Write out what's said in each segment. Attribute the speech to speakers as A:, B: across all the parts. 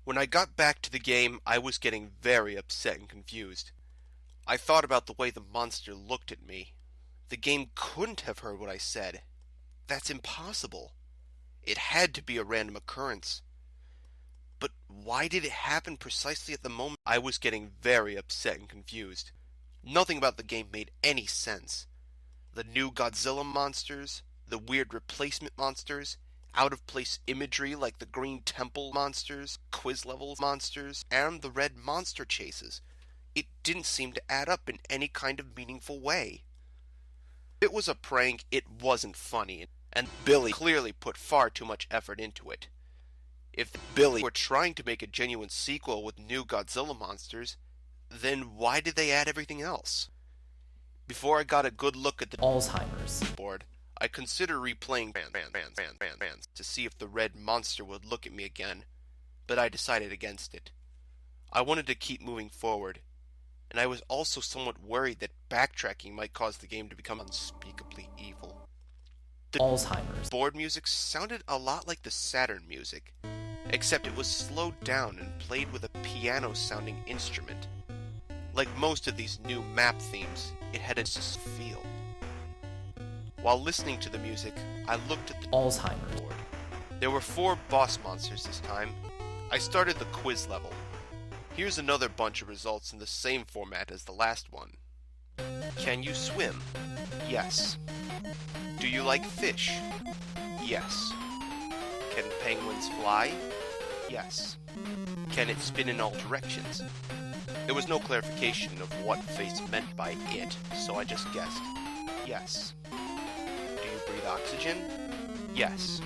A: When I got back to the game, I was getting very upset and confused. I thought about the way the monster looked at me. The game couldn't have heard what I said. That's impossible. It had to be a random occurrence. But why did it happen precisely at the moment? I was getting very upset and confused. Nothing about the game made any sense. The new Godzilla monsters, the weird replacement monsters, out-of-place imagery like the Green Temple monsters, quiz level monsters, and the red monster chases. It didn't seem to add up in any kind of meaningful way. If it was a prank, it wasn't funny, and Billy clearly put far too much effort into it. If Billy were trying to make a genuine sequel with new Godzilla monsters, then why did they add everything else? Before I got a good look at the
B: Alzheimer's.
A: board, I considered replaying Bands to see if the red monster would look at me again, but I decided against it. I wanted to keep moving forward, and I was also somewhat worried that backtracking might cause the game to become unspeakably evil. The
B: Alzheimer's.
A: board music sounded a lot like the Saturn music, except it was slowed down and played with a piano-sounding instrument. Like most of these new map themes, it had a feel. While listening to the music, I looked at the
B: Alzheimer's.
A: board. There were 4 boss monsters this time. I started the quiz level. Here's another bunch of results in the same format as the last one. Can you swim? Yes. Do you like fish? Yes. Can penguins fly? Yes. Can it spin in all directions? There was no clarification of what Face meant by it, so I just guessed. Yes. Do you breathe oxygen? Yes.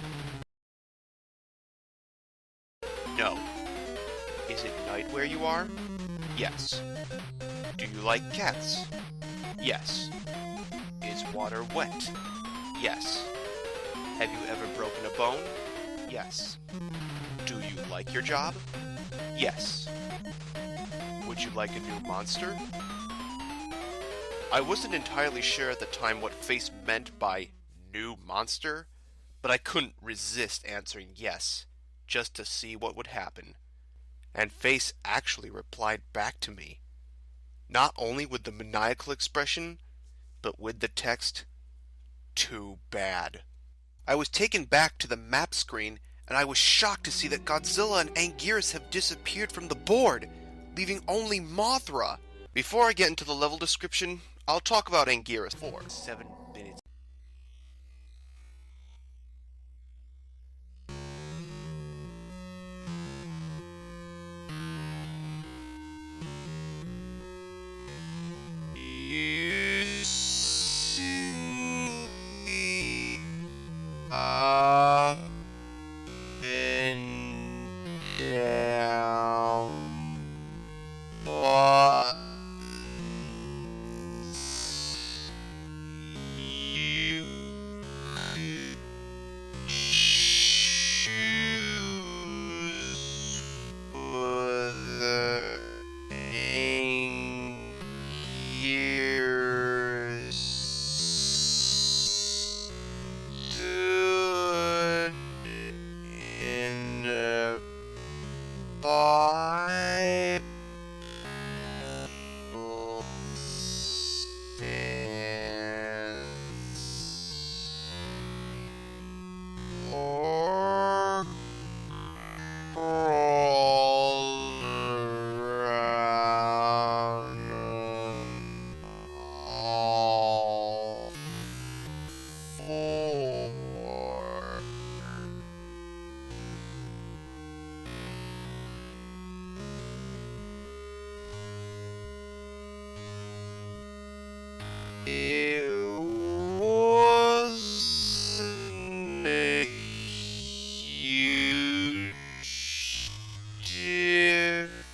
A: No. Is it night where you are? Yes. Do you like cats? Yes. Is water wet? Yes. Have you ever broken a bone? Yes. Do you like your job? Yes. Would you like a new monster? I wasn't entirely sure at the time what Face meant by new monster, but I couldn't resist answering yes, just to see what would happen. And Face actually replied back to me. Not only with the maniacal expression, but with the text, "Too bad." I was taken back to the map screen, and I was shocked to see that Godzilla and Anguirus have disappeared from the board, leaving only Mothra. Before I get into the level description, I'll talk about Anguirus for 7 minutes. It was a huge difference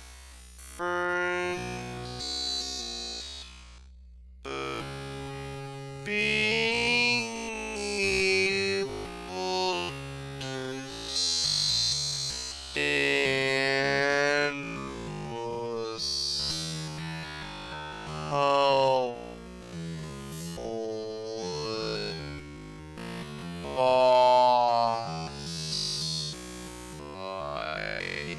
A: being able to stand was how boss fight.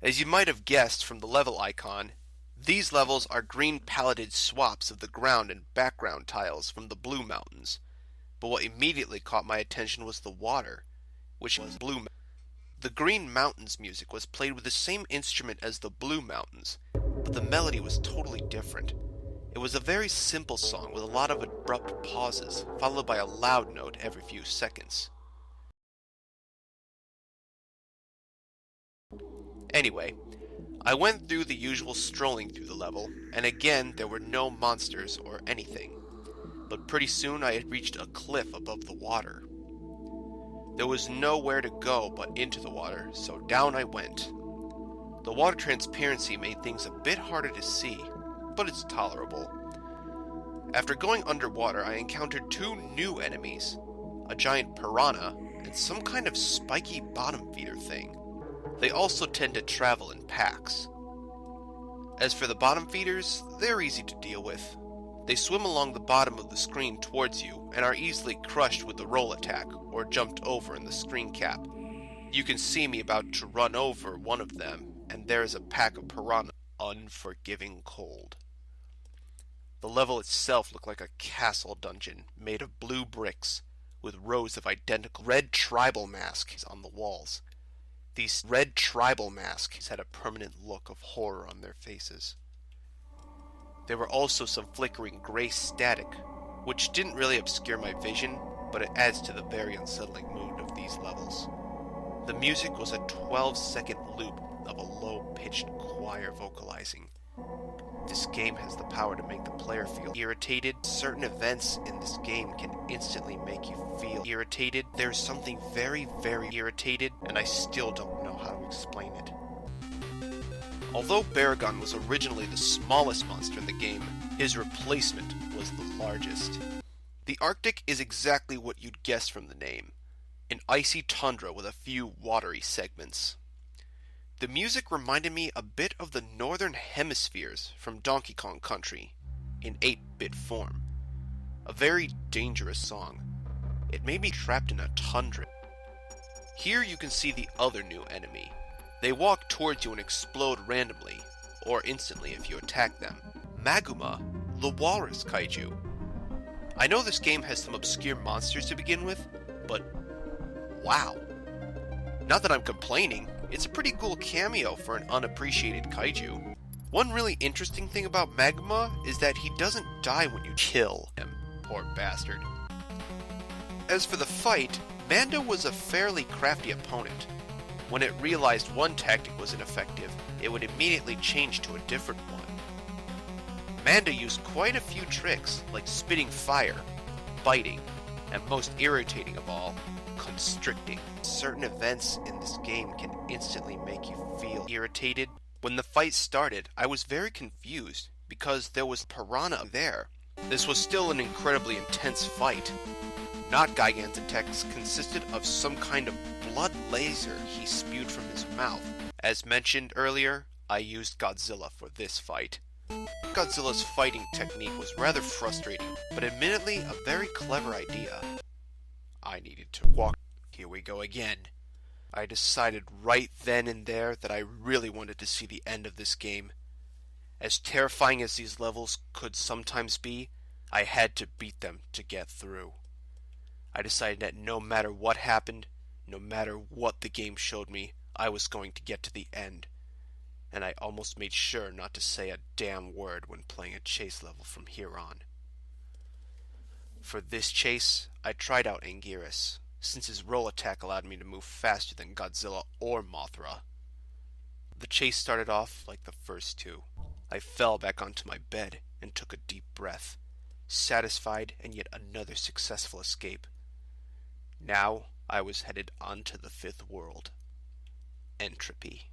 A: As you might have guessed from the level icon, these levels are green paletted swaps of the ground and background tiles from the Blue Mountains. But what immediately caught my attention was the water, which was blue. The Green Mountains music was played with the same instrument as the Blue Mountains, but the melody was totally different. It was a very simple song with a lot of abrupt pauses, followed by a loud note every few seconds. Anyway, I went through the usual strolling through the level, and again there were no monsters or anything. But pretty soon I had reached a cliff above the water. There was nowhere to go but into the water, so down I went. The water transparency made things a bit harder to see, but it's tolerable. After going underwater, I encountered two new enemies, a giant piranha and some kind of spiky bottom feeder thing. They also tend to travel in packs. As for the bottom feeders, they're easy to deal with. They swim along the bottom of the screen towards you and are easily crushed with the roll attack or jumped over in the screen cap. You can see me about to run over one of them, and there is a pack of piranha, unforgiving cold. The level itself looked like a castle dungeon made of blue bricks with rows of identical red tribal masks on the walls. These red tribal masks had a permanent look of horror on their faces. There were also some flickering gray static, which didn't really obscure my vision, but it adds to the very unsettling mood of these levels. The music was a 12-second loop of a low-pitched choir vocalizing. This game has the power to make the player feel irritated. Certain events in this game can instantly make you feel irritated. There's something very, very irritated, and I still don't know how to explain it. Although Baragon was originally the smallest monster in the game, his replacement was the largest. The Arctic is exactly what you'd guess from the name, an icy tundra with a few watery segments. The music reminded me a bit of the Northern Hemispheres from Donkey Kong Country, in 8-bit form. A very dangerous song. It made me trapped in a tundra. Here you can see the other new enemy. They walk towards you and explode randomly, or instantly if you attack them. Maguma, the walrus kaiju. I know this game has some obscure monsters to begin with, but wow. Not that I'm complaining, it's a pretty cool cameo for an unappreciated kaiju. One really interesting thing about Magma is that he doesn't die when you kill him, poor bastard. As for the fight, Manda was a fairly crafty opponent. When it realized one tactic was ineffective, it would immediately change to a different one. Manda used quite a few tricks, like spitting fire, biting, and most irritating of all, constricting. Certain events in this game can instantly make you feel irritated. When the fight started, I was very confused because there was piranha there. This was still an incredibly intense fight. Not Gigantex consisted of some kind of blood laser he spewed from his mouth. As mentioned earlier, I used Godzilla for this fight. Godzilla's fighting technique was rather frustrating, but admittedly a very clever idea. I needed to walk. Here we go again. I decided right then and there that I really wanted to see the end of this game. As terrifying as these levels could sometimes be, I had to beat them to get through. I decided that no matter what happened, no matter what the game showed me, I was going to get to the end. And I almost made sure not to say a damn word when playing a chase level from here on. For this chase, I tried out Anguirus, since his roll attack allowed me to move faster than Godzilla or Mothra. The chase started off like the first two. I fell back onto my bed and took a deep breath, satisfied and yet another successful escape. Now I was headed onto the fifth world. Entropy.